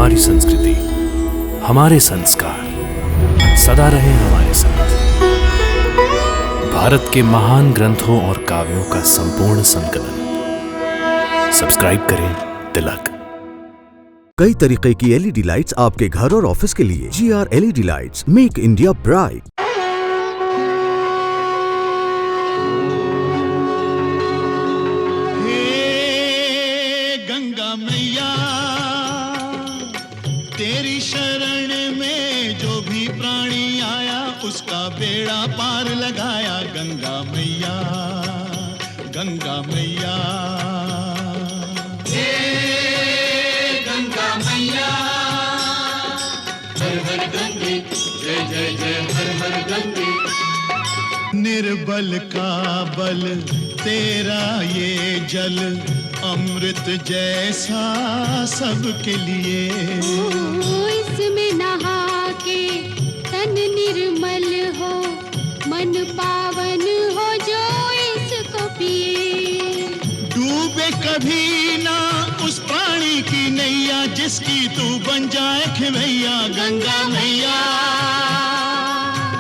हमारी संस्कृति, हमारे संस्कार सदा रहे हमारे साथ। भारत के महान ग्रंथों और काव्यों का संपूर्ण संकलन। सब्सक्राइब करें तिलक। कई तरीके की एलईडी लाइट्स आपके घर और ऑफिस के लिए। GR LED lights, make India bright. Ganga मैया तेरी शरण में जो भी प्राणी आया उसका बेड़ा पार लगाया। गंगा मैया, गंगा मैया, हे गंगा मैया, हर हर गंगे, जय जय जय हर हर गंगे। निर्बल का बल तेरा ये जल, अमृत जैसा सबके लिए। इसमें नहा के तन निर्मल हो, मन पावन हो जो इसको पिए। डूबे कभी ना उस प्राणी की नैया, जिसकी तू बन जाए खेवैया। गंगा मैया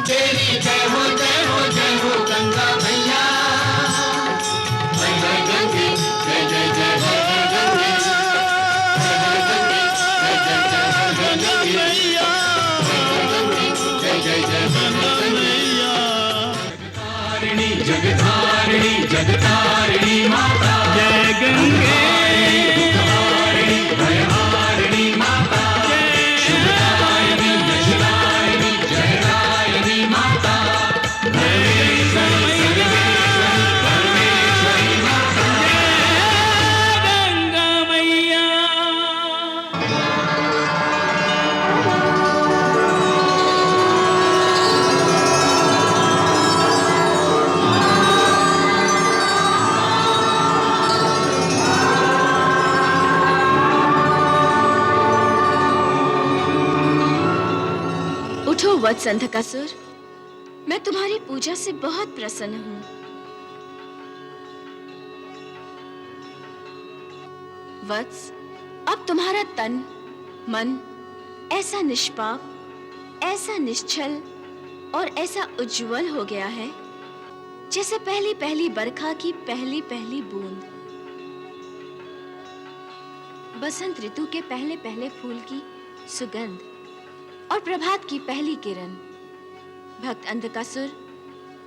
तेरी जय हो जय हो जय हो। गंगा मैया हर हर गंगे, जय जय जय हर हर गंगे, हर हर गंगे, जय जय जय हर हर गंगे, हर हर गंगे, जय जय जय हर हर मैया। जगतारिणी जगतारिणी जगतारिणी माता, जय गंगे दुखहारिणी भयहारिणी माता, शुभदायिनी यशदायिनी जयदायिनी माता, परमेश्वरी माता, गंगा मैया। उठो वत्स अंधकासुर, मैं तुम्हारी पूजा से बहुत प्रसन्न हूँ। वत्स, अब तुम्हारा तन मन ऐसा निष्पाप, ऐसा निश्चल और ऐसा उज्जवल हो गया है जैसे पहली पहली बरखा की पहली पहली बूंद, बसंत ऋतु के पहले पहले फूल की सुगंध और प्रभात की पहली किरण। भक्त अंधकासुर,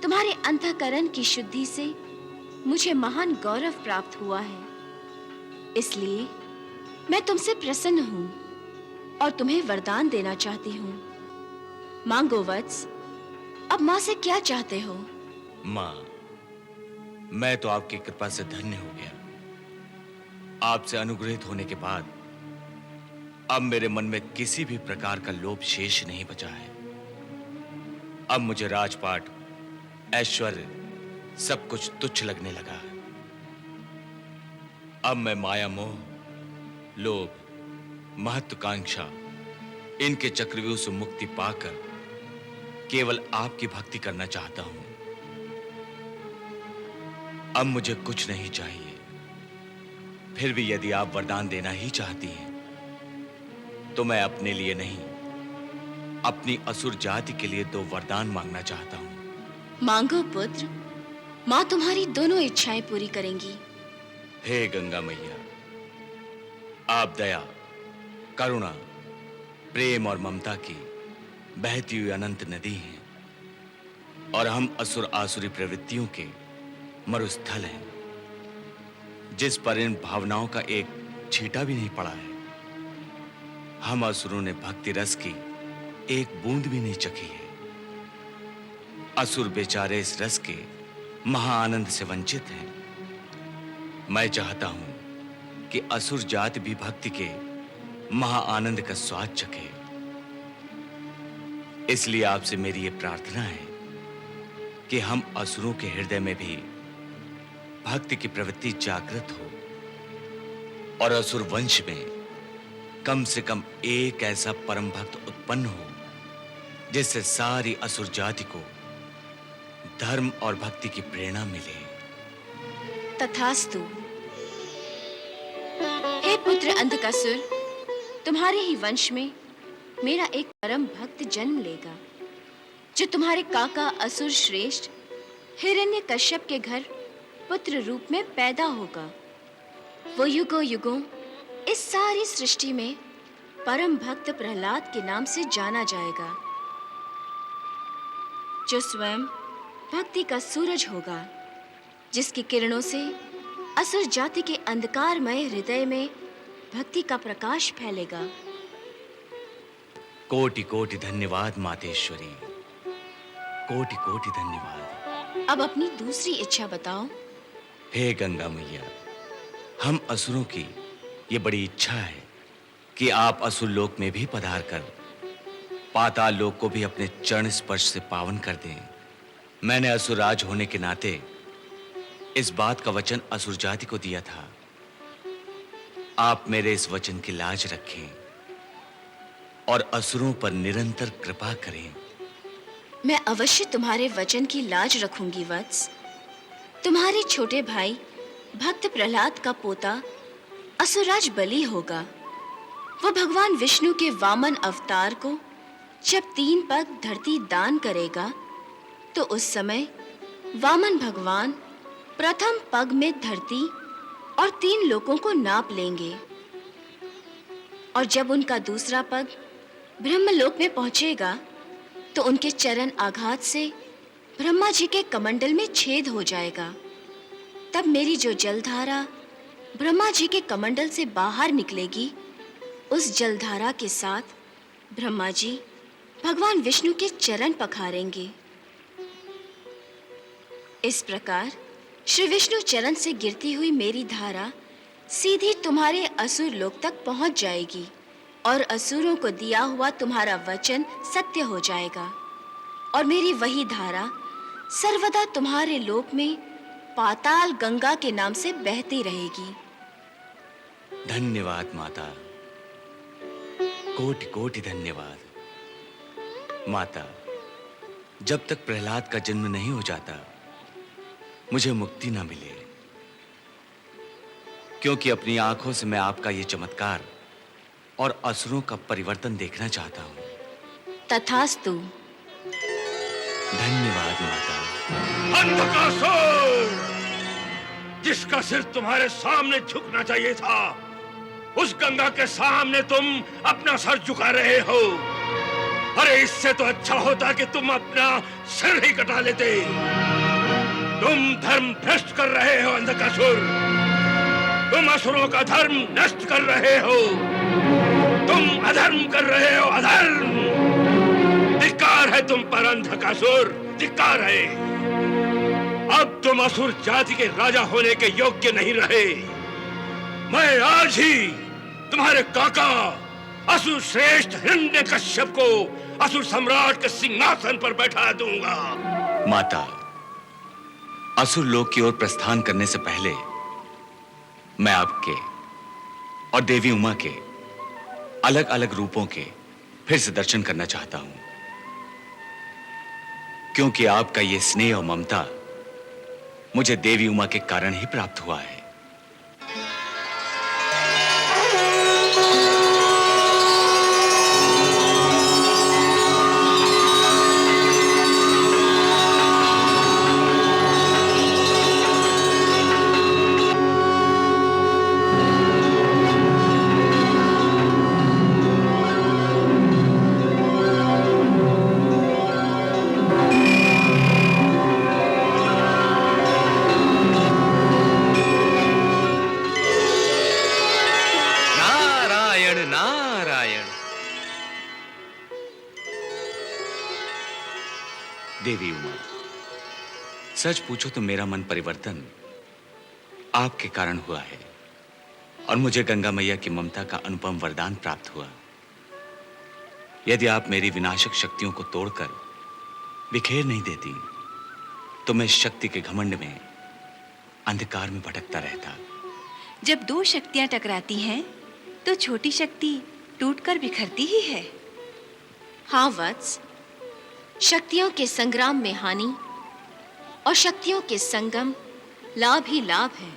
तुम्हारे अंतःकरण की शुद्धि से मुझे महान गौरव प्राप्त हुआ है। इसलिए मैं तुमसे प्रसन्न हूँ और तुम्हें वरदान देना चाहती हूँ। मांगो वत्स, अब माँ से क्या चाहते हो? माँ, मैं तो आपकी कृपा से धन्य हो गया। आपसे अनुग्रहित होने के बाद अब मेरे मन में किसी भी प्रकार का लोभ शेष नहीं बचा है। अब मुझे राजपाट, ऐश्वर्य सब कुछ तुच्छ लगने लगा है। अब मैं माया मोह, लोभ, महत्वाकांक्षा इनके चक्रव्यूह से मुक्ति पाकर केवल आपकी भक्ति करना चाहता हूं। अब मुझे कुछ नहीं चाहिए। फिर भी यदि आप वरदान देना ही चाहती हैं तो मैं अपने लिए नहीं, अपनी असुर जाति के लिए 2 वरदान मांगना चाहता हूं। मांगो पुत्र, माँ तुम्हारी दोनों इच्छाएं पूरी करेंगी। हे गंगा मैया, आप दया, करुणा, प्रेम और ममता की बहती हुई अनंत नदी हैं और हम असुर आसुरी प्रवृत्तियों के मरुस्थल हैं, जिस पर इन भावनाओं का एक छींटा भी नहीं पड़ा है। हम असुरों ने भक्ति रस की एक बूंद भी नहीं चखी है। असुर बेचारे इस रस के महाआनंद से वंचित हैं। मैं चाहता हूं कि असुर जाति भी भक्ति के महाआनंद का स्वाद चखे। इसलिए आपसे मेरी ये प्रार्थना है कि हम असुरों के हृदय में भी भक्ति की प्रवृत्ति जागृत हो और असुर वंश में कम से कम एक ऐसा परम भक्त उत्पन्न हो जिससे सारी असुर जाति को धर्म और भक्ति की प्रेरणा मिले। तथास्तु। हे पुत्र अंधकासुर, तुम्हारे ही वंश में मेरा एक परम भक्त जन्म लेगा, जो तुम्हारे काका असुर श्रेष्ठ हिरण्यकश्यप के घर पुत्र रूप में पैदा होगा। वो युगों युगों इस सारी सृष्टि में परम भक्त प्रहलाद के नाम से जाना जाएगा, जो स्वयं भक्ति का सूरज होगा, जिसकी किरणों से असुर जाति के अंधकारमय हृदय में भक्ति का प्रकाश फैलेगा। कोटि कोटि धन्यवाद मातेश्वरी, कोटि कोटि धन्यवाद। अब अपनी दूसरी इच्छा बताओ। हे गंगा मैया, हम असुरों की ये बड़ी इच्छा है कि आप असुर लोक में भी पधार कर पाताल लोक को भी अपने चरण स्पर्श से पावन कर दें। मैंने असुरराज होने के नाते इस बात का वचन असुर जाति को दिया था। आप मेरे इस वचन की लाज रखें और असुरों पर निरंतर कृपा करें। मैं अवश्य तुम्हारे वचन की लाज रखूंगी वत्स। तुम्हारे छोटे भाई भक्त प्रहलाद का पोता असुरराज बलि होगा। वह भगवान विष्णु के वामन अवतार को जब 3 पग धरती दान करेगा, तो उस समय वामन भगवान प्रथम पग में धरती और 3 लोकों को नाप लेंगे, और जब उनका दूसरा पग ब्रह्मलोक में पहुंचेगा, तो उनके चरण आघात से ब्रह्मा जी के कमंडल में छेद हो जाएगा। तब मेरी जो जलधारा ब्रह्मा जी के कमंडल से बाहर निकलेगी, उस जलधारा के साथ ब्रह्मा जी भगवान विष्णु के चरण पखारेंगे। इस प्रकार श्री विष्णु चरण से गिरती हुई मेरी धारा सीधी तुम्हारे असुर लोक तक पहुंच जाएगी, और असुरों को दिया हुआ तुम्हारा वचन सत्य हो जाएगा, और मेरी वही धारा सर्वदा तुम्हारे लोक में पाताल गंगा के नाम से बहती रहेगी। धन्यवाद माता, कोटि कोटि धन्यवाद। माता, जब तक प्रहलाद का जन्म नहीं हो जाता, मुझे मुक्ति ना मिले, क्योंकि अपनी आंखों से मैं आपका ये चमत्कार और असुरों का परिवर्तन देखना चाहता हूं। तथास्तु। धन्यवाद माता। अंधकासुर, जिसका सिर तुम्हारे सामने झुकना चाहिए था, उस गंगा के सामने तुम अपना सर झुका रहे हो। अरे इससे तो अच्छा होता कि तुम अपना सिर ही कटा लेते। तुम धर्म भ्रष्ट कर रहे हो अंधकासुर। तुम असुरों का धर्म नष्ट कर रहे हो। तुम अधर्म कर रहे हो, अधर्म। धिक्कार है तुम पर अंधकासुर, धिक्कार है। अब तुम असुर जाति के राजा होने के योग्य नहीं रहे। मैं आज ही तुम्हारे काका असुर श्रेष्ठ हिरण्यकश्यप को असुर सम्राट के सिंहासन पर बैठा दूंगा। माता, असुर लोक की ओर प्रस्थान करने से पहले मैं आपके और देवी उमा के अलग अलग रूपों के फिर से दर्शन करना चाहता हूं, क्योंकि आपका ये स्नेह और ममता मुझे देवी उमा के कारण ही प्राप्त हुआ है। देवी उमा, सच पूछो तो मेरा मन परिवर्तन आपके कारण हुआ है, और मुझे गंगा मैया की ममता का अनुपम वरदान प्राप्त हुआ। यदि आप मेरी विनाशक शक्तियों को तोड़कर बिखेर नहीं देती, तो मैं शक्ति के घमंड में अंधकार में भटकता रहता। जब 2 शक्तियां टकराती हैं, तो छोटी शक्ति टूटकर बिखरती ही है। हाँ वत्स, शक्तियों के संग्राम में हानि और शक्तियों के संगम लाभ ही लाभ है।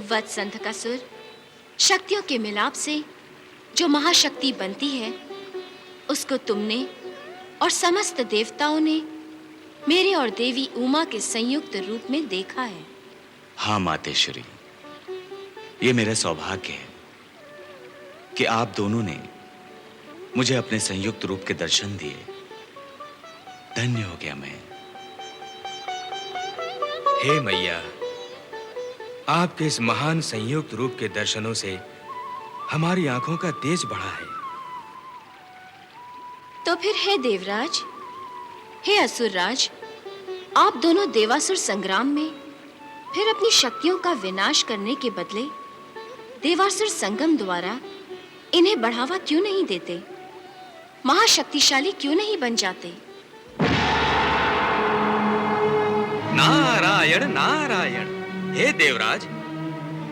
वत्स अंधकासुर, शक्तियों के मिलाप से जो महाशक्ति बनती है, उसको तुमने और समस्त देवताओं ने मेरे और देवी उमा के संयुक्त रूप में देखा है। हाँ मातेश्वरी, ये मेरा सौभाग्य है कि आप दोनों ने मुझे अपने संयुक्त रूप के दर्शन दिए। धन्य हो गया मैं। हे मैया, आपके इस महान संयुक्त रूप के दर्शनों से हमारी आंखों का तेज बढ़ा है। तो फिर हे देवराज, हे असुरराज, आप दोनों देवासुर संग्राम में फिर अपनी शक्तियों का विनाश करने के बदले देवासुर संगम द्वारा इन्हें बढ़ावा क्यों नहीं देते? महाशक्तिशाली क्यों नहीं बन जाते? नारायण नारायण। हे देवराज,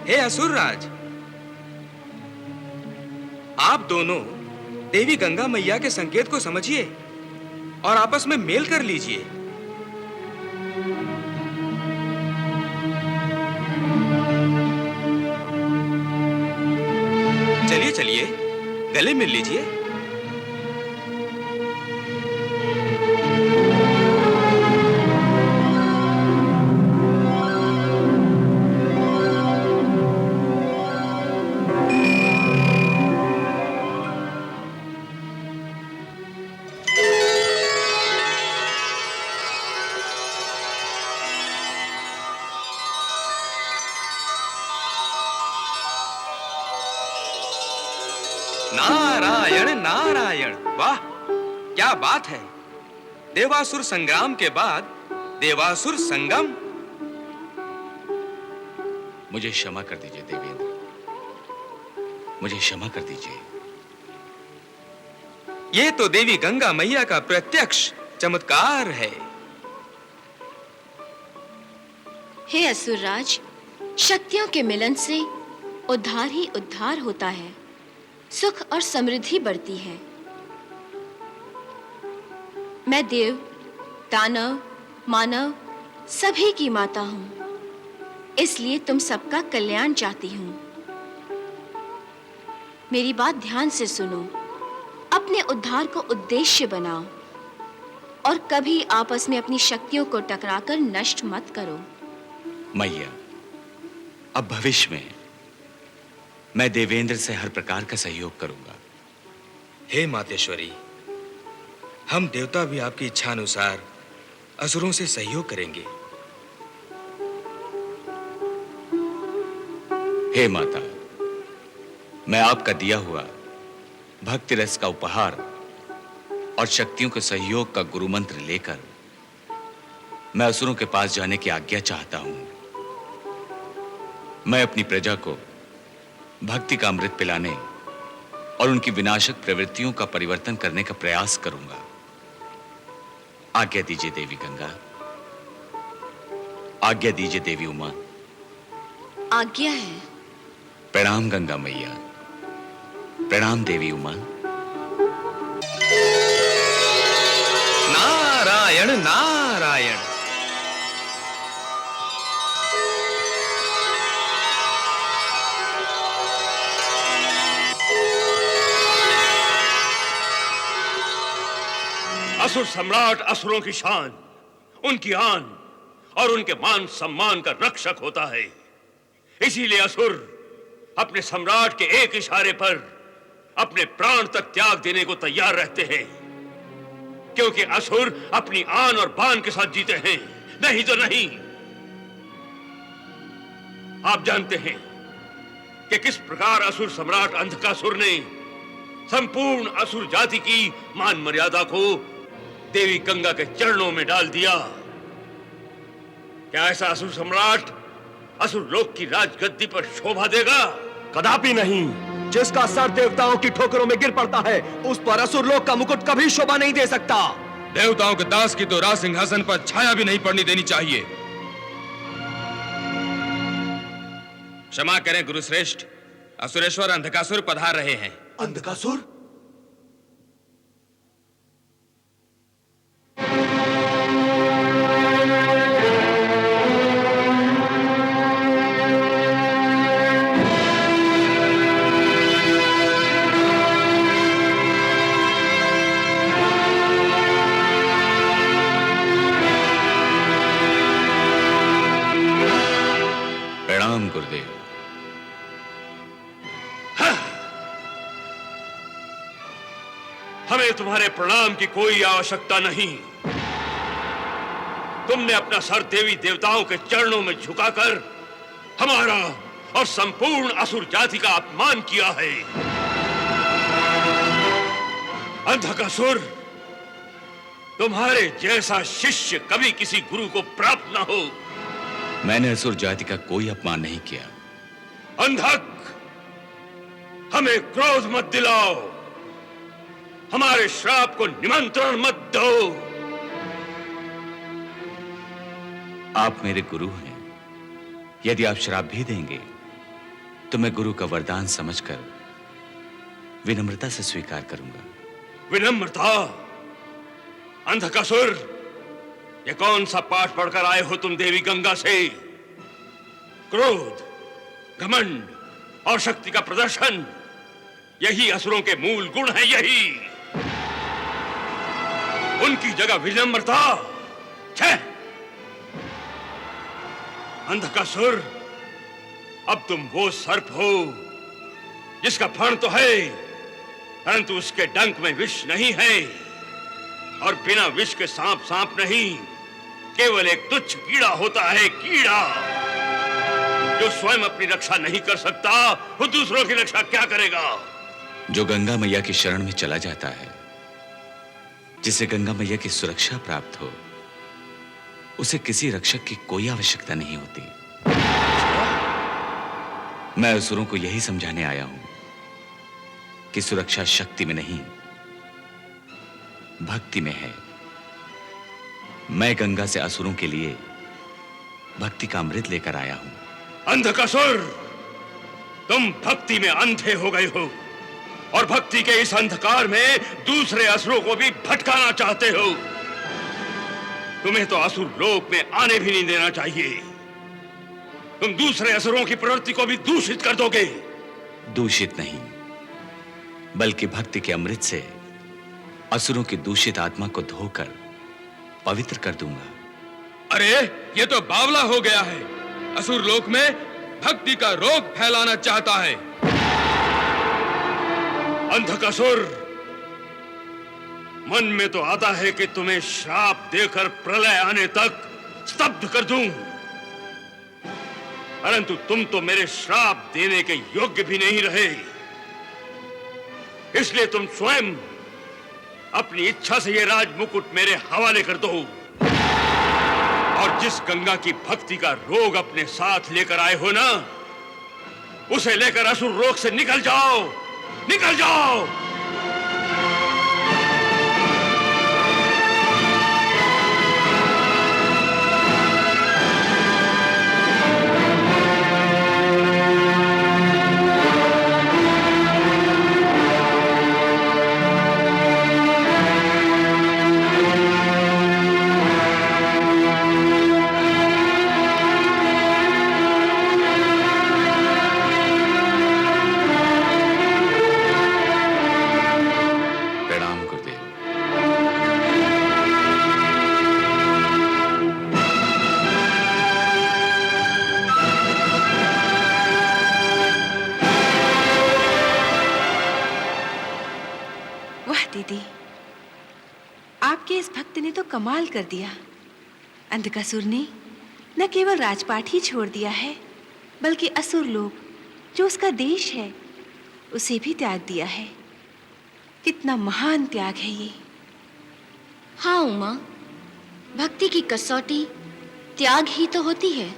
हे असुरराज, आप दोनों देवी गंगा मैया के संकेत को समझिए और आपस में मेल कर लीजिए। चलिए चलिए, गले मिल लीजिए। नारायण नारायण। वाह, क्या बात है। देवासुर संग्राम के बाद देवासुर संगम। मुझे क्षमा कर दीजिए देवेंद्र, मुझे क्षमा कर दीजिए। ये तो देवी गंगा मैया का प्रत्यक्ष चमत्कार है। हे असुरराज, शक्तियों के मिलन से उद्धार ही उद्धार होता है, सुख और समृद्धि बढ़ती है। मैं देव, दानव, मानव सभी की माता हूं, इसलिए तुम सबका कल्याण चाहती हूं। मेरी बात ध्यान से सुनो, अपने उद्धार को उद्देश्य बनाओ और कभी आपस में अपनी शक्तियों को टकराकर नष्ट मत करो। मैया, अब भविष्य में मैं देवेंद्र से हर प्रकार का सहयोग करूंगा। हे मातेश्वरी, हम देवता भी आपकी इच्छा अनुसार असुरों से सहयोग करेंगे। हे माता, मैं आपका दिया हुआ भक्ति रस का उपहार और शक्तियों के सहयोग का गुरु मंत्र लेकर मैं असुरों के पास जाने की आज्ञा चाहता हूं। मैं अपनी प्रजा को भक्ति का अमृत पिलाने और उनकी विनाशक प्रवृत्तियों का परिवर्तन करने का प्रयास करूंगा। आज्ञा दीजिए देवी गंगा, आज्ञा दीजिए देवी उमा। आज्ञा है। प्रणाम गंगा मैया, प्रणाम देवी उमा। नारायण नारायण। असुर सम्राट असुरों की शान, उनकी आन और उनके मान सम्मान का रक्षक होता है। इसीलिए असुर अपने सम्राट के एक इशारे पर अपने प्राण तक त्याग देने को तैयार रहते हैं, क्योंकि असुर अपनी आन और बान के साथ जीते हैं, नहीं तो नहीं। आप जानते हैं कि किस प्रकार असुर सम्राट अंधकासुर ने संपूर्ण असुर जाति की मान मर्यादा को देवी गंगा के चरणों में डाल दिया। क्या ऐसा असुर सम्राट असुर लोक की राजगद्दी पर शोभा देगा? कदापि नहीं। जिसका सर देवताओं की ठोकरों में गिर पड़ता है, उस पर असुर लोक का मुकुट कभी शोभा नहीं दे सकता। देवताओं के दास की तो राज सिंहासन पर छाया भी नहीं पड़ने देनी चाहिए। क्षमा करें गुरुश्रेष्ठ, असुरेश्वर अंधकासुर पधार रहे हैं। अंधकासुर? हमें तुम्हारे प्रणाम की कोई आवश्यकता नहीं। तुमने अपना सर देवी देवताओं के चरणों में झुकाकर हमारा और संपूर्ण असुर जाति का अपमान किया है। अंधकासुर, तुम्हारे जैसा शिष्य कभी किसी गुरु को प्राप्त ना हो। मैंने असुर जाति का कोई अपमान नहीं किया। अंधक, हमें क्रोध मत दिलाओ, हमारे श्राप को निमंत्रण मत दो। आप मेरे गुरु हैं। यदि आप श्राप भी देंगे तो मैं गुरु का वरदान समझकर विनम्रता से स्वीकार करूंगा। विनम्रता? अंधकासुर, ये कौन सा पाठ पढ़कर आए हो तुम देवी गंगा से? क्रोध, घमंड और शक्ति का प्रदर्शन, यही असुरों के मूल गुण हैं। यही उनकी जगह विनम्रता। छह! अंधकासुर, अब तुम वो सर्प हो जिसका फण तो है, परंतु उसके डंक में विष नहीं है। और बिना विष के सांप सांप नहीं, केवल एक तुच्छ कीड़ा होता है। कीड़ा जो स्वयं अपनी रक्षा नहीं कर सकता, वो दूसरों की रक्षा क्या करेगा? जो गंगा मैया की शरण में चला जाता है, जिसे गंगा मैया की सुरक्षा प्राप्त हो, उसे किसी रक्षक की कोई आवश्यकता नहीं होती। मैं असुरों को यही समझाने आया हूं कि सुरक्षा शक्ति में नहीं, भक्ति में है। मैं गंगा से असुरों के लिए भक्ति का अमृत लेकर आया हूं। अंधकासुर, तुम भक्ति में अंधे हो गए हो और भक्ति के इस अंधकार में दूसरे असुरों को भी भटकाना चाहते हो। तुम्हें तो असुर लोक में आने भी नहीं देना चाहिए। तुम दूसरे असुरों की प्रवृत्ति को भी दूषित कर दोगे। दूषित नहीं, बल्कि भक्ति के अमृत से असुरों की दूषित आत्मा को धोकर पवित्र कर दूंगा। अरे ये तो बावला हो गया है। असुर लोक में भक्ति का रोग फैलाना चाहता है। अंधकासुर, मन में तो आता है कि तुम्हें श्राप देकर प्रलय आने तक स्तब्ध कर दूं, परंतु तुम तो मेरे श्राप देने के योग्य भी नहीं रहे। इसलिए तुम स्वयं अपनी इच्छा से ये राजमुकुट मेरे हवाले कर दो और जिस गंगा की भक्ति का रोग अपने साथ लेकर आए हो ना, उसे लेकर असुर लोक से निकल जाओ। निकल जाओ। दीदी, आपके इस भक्त ने तो कमाल कर दिया। अंधकासुर ने न केवल राजपाट ही छोड़ दिया है, बल्कि असुर लोक जो उसका देश है उसे भी त्याग दिया है। कितना महान त्याग है ये। हाँ उमा, भक्ति की कसौटी त्याग ही तो होती है।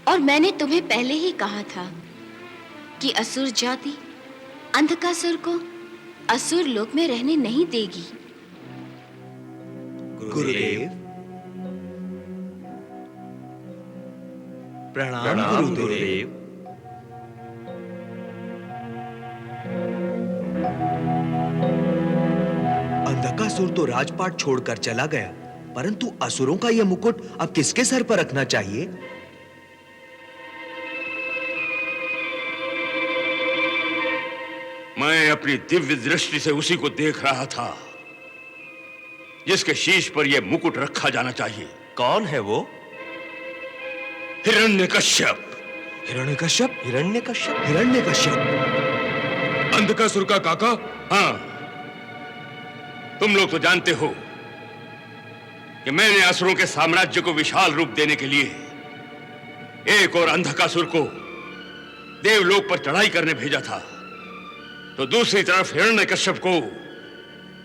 और मैंने तुम्हें पहले ही कहा था कि असुर जाति अंधकासुर को असुर लोक में रहने नहीं देगी। गुरुदेव, प्रणाम गुरुदेव। अंधकासुर तो राजपाट छोड़कर चला गया, परंतु असुरों का यह मुकुट अब किसके सर पर रखना चाहिए? मैं अपनी दिव्य दृष्टि से उसी को देख रहा था जिसके शीश पर यह मुकुट रखा जाना चाहिए। कौन है वो? हिरण्यकश्यप। हिरण्यकश्यप? हिरण्यकश्यप? हिरण्यकश्यप अंधकासुर का काका? हाँ, तुम लोग तो जानते हो कि मैंने असुरों के साम्राज्य को विशाल रूप देने के लिए एक और अंधकासुर को देवलोक पर चढ़ाई करने भेजा था, तो दूसरी तरफ हिरण्यकश्यप को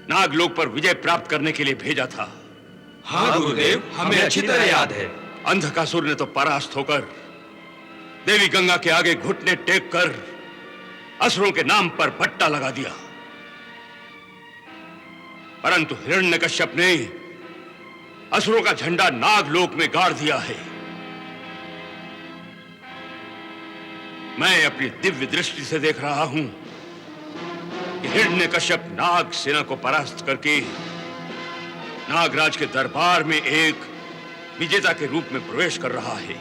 नागलोक पर विजय प्राप्त करने के लिए भेजा था। हाँ गुरुदेव, हमें अच्छी तरह याद है। अंधकासुर ने तो परास्त होकर देवी गंगा के आगे घुटने टेक कर असुरों के नाम पर पट्टा लगा दिया, परंतु हिरण्यकश्यप ने असुरों का झंडा नागलोक में गाड़ दिया है। मैं अपनी दिव्य दृष्टि से देख रहा हूं कि हिरण्यकश्यप नाग सेना को परास्त करके नागराज के दरबार में एक विजेता के रूप में प्रवेश कर रहा है।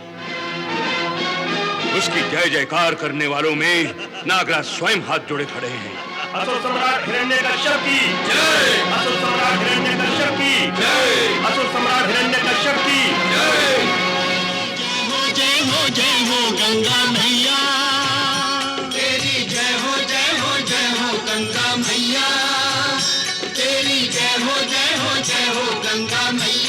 उसकी जय जयकार करने वालों में नागराज स्वयं हाथ जोड़े खड़े हैं। असुर सम्राट हिरण्यकश्यप की जय, असुर सम्राट हिरण्यकश्यप की जय, असुर सम्राट हिरण्यकश्यप की जय। जय हो जय हो गंगा मैया तेरी जय हो जय हो जय हो गंगा मैया तेरी जय हो जय हो जय हो गंगा मैया।